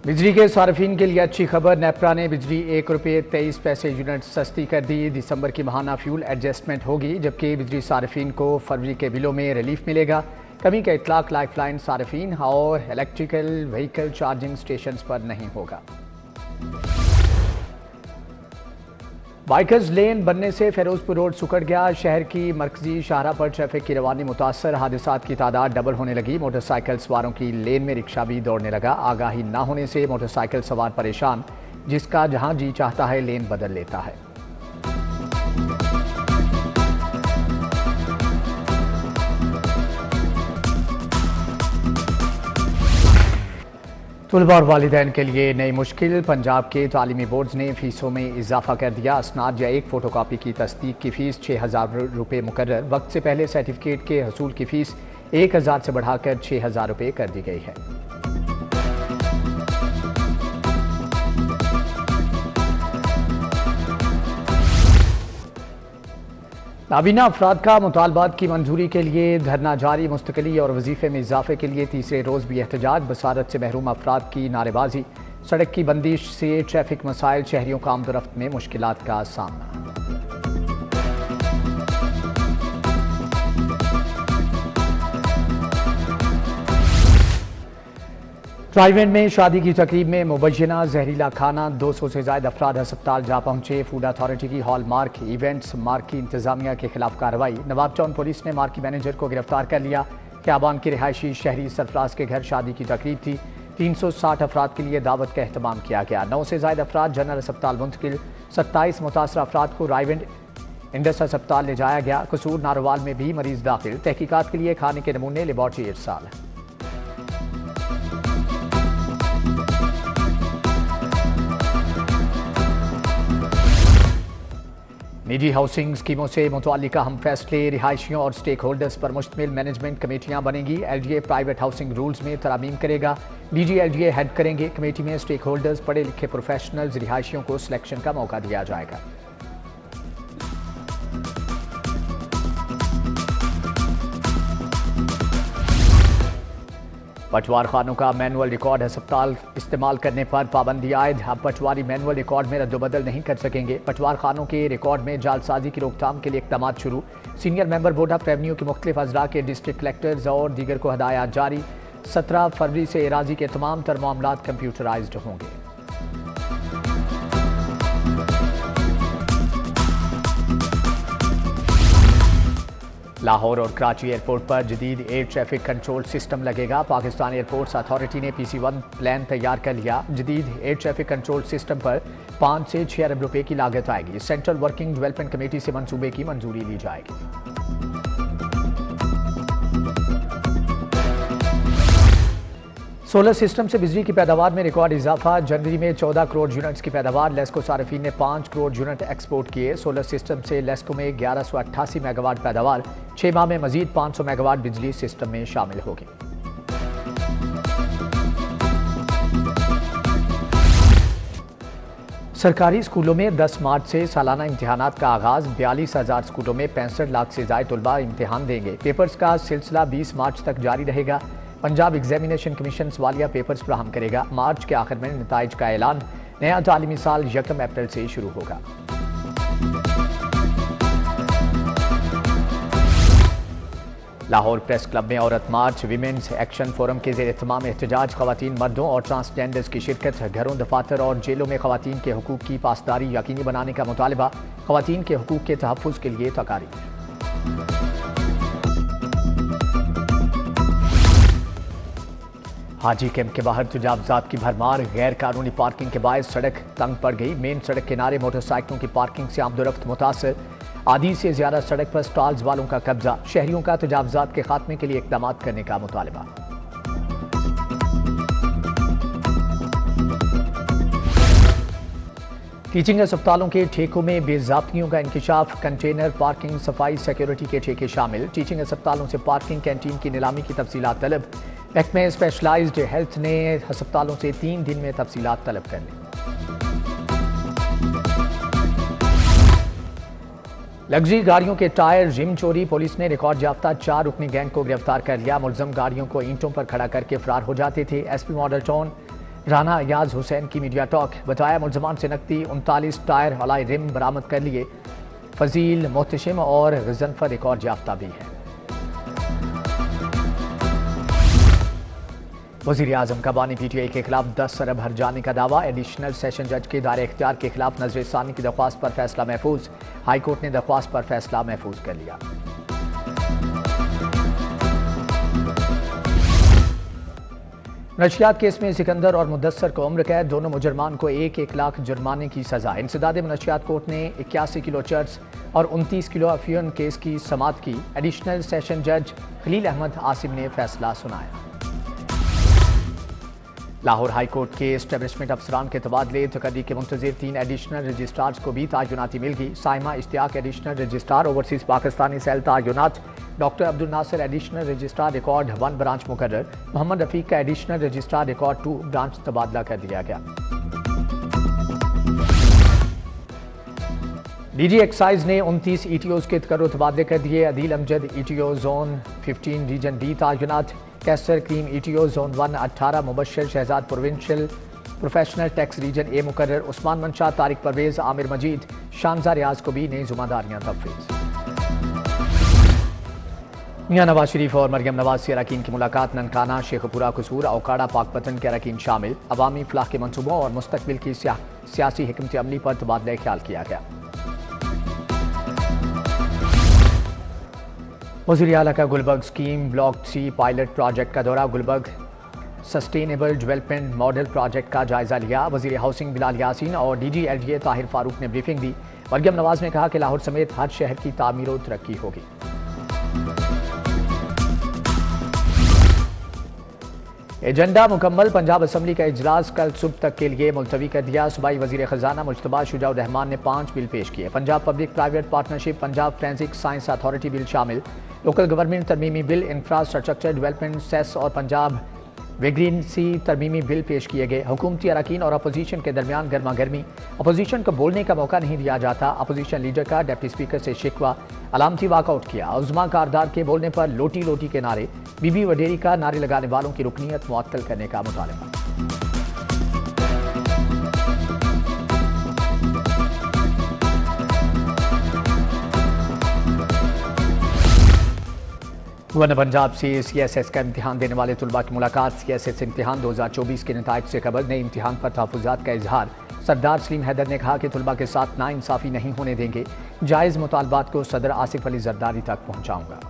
बिजली के सार्फिन के लिए अच्छी खबर। नेपरा ने बिजली ₹1.23 यूनिट सस्ती कर दी। दिसंबर की माहाना फ्यूल एडजस्टमेंट होगी, जबकि बिजली सार्फिन को फरवरी के बिलों में रिलीफ मिलेगा। कमी का इतलाक लाइफलाइन सार्फिन और इलेक्ट्रिकल व्हीकल चार्जिंग स्टेशन पर नहीं होगा। बाइकर्स लेन बनने से फिरोजपुर रोड सुकड़ गया। शहर की मरकजी शाहरा पर ट्रैफिक की रवानी मुतासर। हादसात की तादाद डबल होने लगी। मोटरसाइकिल सवारों की लेन में रिक्शा भी दौड़ने लगा। आगाही न होने से मोटरसाइकिल सवार परेशान, जिसका जहां जी चाहता है लेन बदल लेता है। तुलबा और वालिदैन के लिए नई मुश्किल। पंजाब के तालीमी बोर्ड्स ने फीसों में इजाफा कर दिया। असनाद या एक फ़ोटोकॉपी की तस्दीक की फ़ीस ₹6000 मुकर्रर। वक्त से पहले सर्टिफिकेट के हसूल की फ़ीस 1000 से बढ़ाकर ₹6000 कर दी गई है। नाबीना अफराद का मुतालबात की मंजूरी के लिए धरना जारी। मुस्तकिली और वजीफे में इजाफे के लिए तीसरे रोज़ भी एहतजाज। बसारत से महरूम अफराद की नारेबाजी। सड़क की बंदिश से ट्रैफिक मसाइल। शहरियों का आमदोरफ्त में मुश्किलात का सामना। ड्राइव-इन में शादी की तकरीब में मुबैना जहरीला खाना। 200 से ज्यादा अफराद अस्पताल जा पहुंचे। फूड अथॉरिटी की हॉलमार्क इवेंट्स मार्की इंतजामिया के खिलाफ कार्रवाई। नवाब टाउन पुलिस ने मार्की मैनेजर को गिरफ्तार कर लिया। क्याबान के रिहायशी शहरी सरफराज के घर शादी की तकरीब थी। 360 अफराद के लिए दावत का अहतमाम किया गया। 9 से ज्यादा अफराद जनरल अस्पताल मुंतकिल। 27 मुतासरा अफराद को रायविंड इंडस अस्पताल ले जाया गया। कसूर नारोवाल में भी मरीज दाखिल। तहकीकात के लिए खाने के नमूने लेबॉर्ट्री इरसाल। निजी हाउसिंग स्कीमों से मुतल्लिक अहम फैसले। रिहायशियों और स्टेक होल्डर्स पर मुश्तमिल मैनेजमेंट कमेटियां बनेंगी। LGA प्राइवेट हाउसिंग रूल्स में तरामीम करेगा। DG LGA हेड करेंगे। कमेटी में स्टेक होल्डर्स, पढ़े लिखे प्रोफेशनल्स। रिहायशियों को सिलेक्शन का मौका दिया जाएगा। पटवार खानों का मैनुअल रिकॉर्ड अस्पताल इस्तेमाल करने पर पाबंदी आयद। अब पटवारी मैनुअल रिकॉर्ड में रद्दबदल नहीं कर सकेंगे। पटवार खानों के रिकॉर्ड में जालसाजी की रोकथाम के लिए इक़दाम शुरू। Senior member board of revenue के मुख्तलिफ अजला के डिस्ट्रिक्ट कलेक्टर्स और दीगर को हदायत जारी। 17 फरवरी से एराजी के तमाम तर मामलात कंप्यूटराइज्ड होंगे। लाहौर और कराची एयरपोर्ट पर जदीद एयर ट्रैफिक कंट्रोल सिस्टम लगेगा। पाकिस्तान एयरपोर्ट्स अथॉरिटी ने PC1 प्लान तैयार कर लिया। जदीद एयर ट्रैफिक कंट्रोल सिस्टम पर 5 से 6 अरब रुपए की लागत आएगी। सेंट्रल वर्किंग डेवलपमेंट कमेटी से मंसूबे की मंजूरी ली जाएगी। सोलर सिस्टम से बिजली की पैदावार में रिकॉर्ड इजाफा। जनवरी में 14 करोड़ यूनिट्स की पैदावार। लेस्को सार्फिन ने 5 करोड़ यूनिट एक्सपोर्ट किए। सोलर सिस्टम से लेस्को में 1188 मेगावाट पैदावार। 6 माह में मजीद 500 मेगावाट बिजली सिस्टम में शामिल होगी। सरकारी स्कूलों में 10 मार्च से सालाना इम्तिहानात का आगाज। 42,000 स्कूलों में 65 लाख से ज्यादा तलबा इम्तिहान देंगे। पेपर्स का सिलसिला 20 मार्च तक जारी रहेगा। पंजाब एग्जामिनेशन कमीशन सवालिया पेपर्स फराहम करेगा। मार्च के आखिर में नताइज का ऐलान। नया तालीमी साल 1 अप्रैल से शुरू होगा। लाहौर प्रेस क्लब में औरत मार्च। विमेंस एक्शन फोरम के ज़ेर एहतमाम एहतजाज। खवातीन, मर्दों और ट्रांसजेंडर्स की शिरकत। घरों, दफातर और जेलों में खवातीन के हुकूक की पासदारी यकीनी बनाने का मुतालबा। खवातीन के हुकूक के तहफ़्फ़ुज़ के लिए तकारीर। हाजी कैंप के बाहर तजावुज़ात की भरमार। गैर कानूनी पार्किंग के बायस सड़क तंग पड़ गई। मेन सड़क किनारे मोटरसाइकिलों की पार्किंग से आमदोरफ्त मुतासर। आधी से ज्यादा सड़क पर स्टॉल्स वालों का कब्जा। शहरियों का तजावुज़ात के खात्मे के लिए इक़दाम करने का मुतालबा। टीचिंग अस्पतालों के ठेकों में बेज़ाब्तियों का इंकिशाफ। कंटेनर पार्किंग, सफाई, सिक्योरिटी के ठेके शामिल। टीचिंग अस्पतालों से पार्किंग, कैंटीन की नीलामी की तफसीलात तलब। महकमे स्पेशलाइज्ड हेल्थ ने अस्पतालों से 3 दिन में तफसीलात तलब कर ली। लग्जरी गाड़ियों के टायर रिम चोरी। पुलिस ने रिकॉर्ड याफ्ता 4 रुकनी गैंग को गिरफ्तार कर लिया। मुलजम गाड़ियों को ईंटों पर खड़ा करके फरार हो जाते थे। SP model town Rana Ayaz Hussain की मीडिया टॉक, बताया मुलजमान से नकदी 39 टायर अलाई रिम बरामद कर लिए। फजील, मोहतशिम और गजनफर रिकॉर्ड याफ्ता भी है। वज़ीर आज़म का बानी PTI के खिलाफ 10 अरब हर जाने का दावा। एडिशनल सेशन जज के दायरे इख्तियार के खिलाफ नजर सानी की दरख्वास्त पर फैसला महफूज। हाई कोर्ट ने दरख्वास्त पर फैसला महफूज कर लिया। नशियात केस में सिकंदर और मुदस्सर को उम्र कैद, दोनों मुजरमान को 1-1 लाख जुर्माने की सजा। इंसदाद मनशियात कोर्ट ने 81 किलो चर्स और 29 किलो अफीम केस की समाअत की। एडिशनल सेशन जज खलील अहमद आसिम ने फैसला सुनाया। लाहौर हाई कोर्ट के एस्टेब्लिशमेंट अफसरान के तबादले तकर्री के मुंतजिर 3 एडिशनल रजिस्ट्रार्स को भी तायुनाती मिल गई। Saima Ishtiaq additional registrar overseas Pakistani cell तायुनात। Doctor Abdul Nasir additional registrar record 1 branch मुकर्रर। मोहम्मद रफीक का एडिशनल रजिस्ट्रार रिकॉर्ड 2 ब्रांच तबादला कर दिया गया। DG एक्साइज ने 29 ETOs के तकर्रुर तबादले कर दिए। Adeel Amjad ETO zone 15 region B तायुनात। Qaiser Kareem ETO zone 1 18। Mubashar Shahzad provincial professional tax region A मुकर्रर। उस्मान मंशा, तारिक परवेज, आमिर मजीद, शानजा रियाज को भी नई जिम्मेदारियां तफवीज़। मियां नवाज शरीफ और मरियम नवाज से अरकान की मुलाकात। ननकाना, शेखपुरा, कसूर, औकाड़ा, पाकपतन के अरकान शामिल। अवामी फलाह के मनसूबों और मुस्तकबिल की सियासी हिकमत अमली पर तबादला ख्याल किया गया। वज़ीर आला का Gulberg scheme block 3 pilot project का दौरा। Gulberg sustainable development model project का जायजा लिया। वज़ीर हाउसिंग बिलाल यासीन और DG LGA ताहिर फारूक ने ब्रीफिंग दी। मरियम नवाज ने कहा कि लाहौर समेत हर शहर की तामीर और तरक्की होगी। एजेंडा मुकम्मल। पंजाब असम्बली का इजलास कल सुबह तक के लिए मुलतवी कर दिया। सूबाई वज़ीर ख़जाना मुश्तबा शुजाउर रहमान ने 5 बिल पेश किए। Punjab public private partnership, Punjab forensic science authority bill शामिल। लोकल गवर्नमेंट तरमीमी बिल, इंफ्रास्ट्रक्चर डेवलपमेंट सेस और पंजाब वेग्रेंसी तरमीमी बिल पेश किए गए। हुकूमती अरकान और अपोजिशन के दरमियान गर्मा गर्मी। अपोजिशन को बोलने का मौका नहीं दिया जाता। अपोजिशन लीडर का डिप्टी स्पीकर से शिकवा। अलामती वाकआउट किया। उज़्मा कारदार के बोलने पर लोटी लोटी के नारे। बीबी वडेरी का नारे लगाने वालों की रुकनीत मुअत्तल करने का मुतालबा। गवर्नर पंजाब से CSS का इम्तिहान देने वाले तुलबा की मुलाकात। CSS इम्तिहान 2024 के नताइज से कबल नए इम्तिहान पर तहफ़्फ़ुज़ात का इजहार। सरदार सलीम हैदर ने कहा कि तुलबा के साथ नाइंसाफ़ी नहीं होने देंगे। जायज़ मुतालबात को सदर आसिफ अली जरदारी तक पहुँचाऊँगा।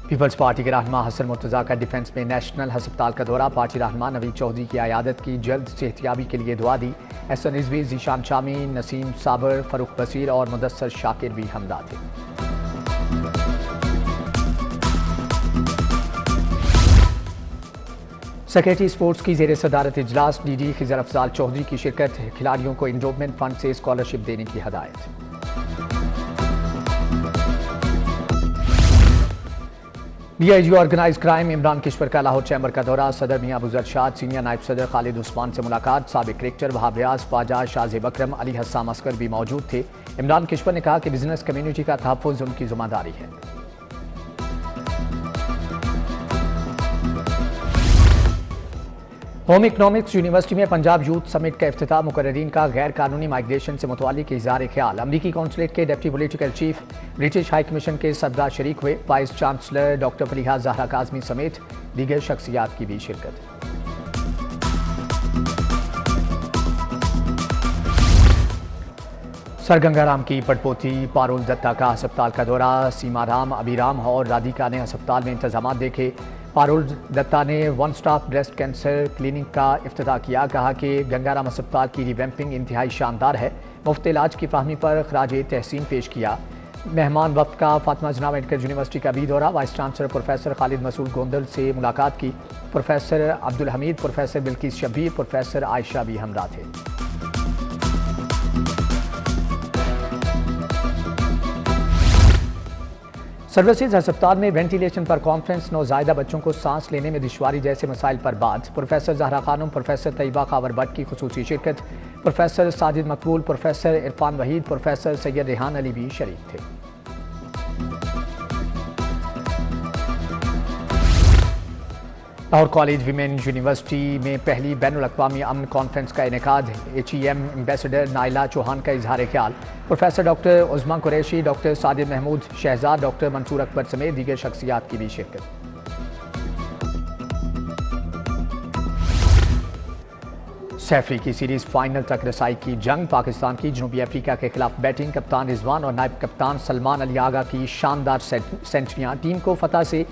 पीपल्स पार्टी के रहनुमा हसन मुर्तज़ा का डिफेंस में नेशनल हस्पताल का दौरा। पार्टी रहनुमा नवीद चौधरी की आयादत की जल्द सेहतियाबी के लिए दुआ दी। एहसन रिजवी, जीशान शामी, नसीम साबर, फरूख बसीर और मुदस्सर शाकिर भी हमदा थे। सेक्रेटरी स्पोर्ट्स की ज़ेर सदारत इजलास। DG खिजर अफजाल चौधरी की शिरकत। खिलाड़ियों को इंडोमेंट फंड से स्कॉलरशिप देने की हदायत। DIG organise crime Imran Kishwar का लाहौर चैम्बर का दौरा। सदर मियां अबू जरशाद, सीनियर नायब सदर खालिद उस्मान से मुलाकात। साबिक क्रिकेटर वहाब रियाज, ख्वाजा शाज़ेब अकरम, अली हस्साम अस्कर भी मौजूद थे। इमरान किश्वर ने कहा कि बिजनेस कम्युनिटी का तहफ़्फ़ुज़ उनकी जिम्मेदारी है। होम इकनॉमिक्स यूनिवर्सिटी में पंजाब यूथ समिट का इफ्तिताह। मुकर्ररीन का गैर कानूनी माइग्रेशन से मुतल्लिक़ इज़हार ख्याल। अमरीकी कौंसलेट के deputy political chief, British high commission के सदरा शरीक हुए। Vice chancellor doctor Faliha Zahra Kazmi समेत दीगर शख्सियात की भी शिरकत। सर गंगाराम की पटपोती पारुल दत्ता का अस्पताल का दौरा। सीमाराम, अबीराम और राधिका ने अस्पताल में इंतजाम देखे। पारुल दत्ता ने 1 स्टॉप ब्रेस्ट कैंसर क्लिनिक का इफ्तिताह किया। कहा कि गंगाराम अस्पताल की रिवैम्पिंग इंतहाई शानदार है। मुफ्त इलाज की फ़राहमी पर खराज तहसीन पेश किया। मेहमान वक्त का फातिमा जना मेडिकल यूनिवर्सिटी का भी दौरा। Vice chancellor professor Khalid Masood Gondal से मुलाकात की। Professor Abdul Hameed, professor Bilquis Shabbir, professor Ayesha भी हमरा थे। सर्विसेज अस्पताल में वेंटिलेशन पर कॉन्फ्रेंस। नौज़ायदा बच्चों को सांस लेने में दुश्वारी जैसे मसाइल पर बात। प्रोफेसर ज़हरा खानम, प्रोफेसर तैयबा खावर भट्ट की खुसूसी शिरकत। प्रोफेसर साजिद मकबूल, प्रोफेसर इरफान वहीद, प्रोफेसर सैयद रेहान अली भी शरीक थे। लाहौर कॉलेज विमेन यूनिवर्सिटी में पहली बैनुल अक़वामी अमन कॉन्फ्रेंस का इनेकाद। HEM एम्बेसडर नाइला चौहान का इजहार ख्याल। Professor doctor उज़मा Qureshi, doctor Sadir Mahmood Shahzad, doctor Mansoor Akbar समेत दीगर शख्सियात की भी शिरकत। सैफरी की सीरीज फाइनल तक रसाई की जंग। पाकिस्तान की जनूबी अफ्रीका के खिलाफ बैटिंग। कप्तान रिजवान और नायब कप्तान सलमान अली आगा की शानदार सेंचुरियां टीम को फतह से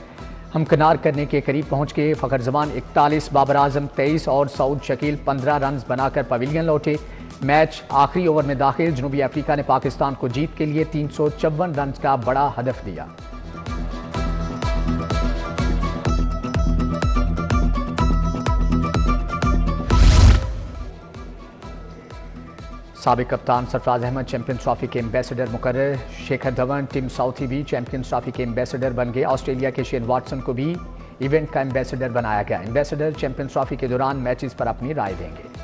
हमकिनार करने के करीब पहुंच गए। फ़खर जमान 41, बाबर आजम 23 और सऊद शकील 15 रन बनाकर पवेलियन लौटे। मैच आखिरी ओवर में दाखिल। जनूबी अफ्रीका ने पाकिस्तान को जीत के लिए 354 रन का बड़ा हदफ दिया। साबिक कप्तान सरफराज अहमद चैंपियंस ट्रॉफी के एम्बेसडर मुकर्रर। शेखर धवन, टिम साउथी भी चैंपियंस ट्रॉफी के एम्बेसडर बन गए। ऑस्ट्रेलिया के शेन वाटसन को भी इवेंट का एम्बेसडर बनाया गया। एम्बेसडर चैंपियंस ट्रॉफी के दौरान मैचेस पर अपनी राय देंगे।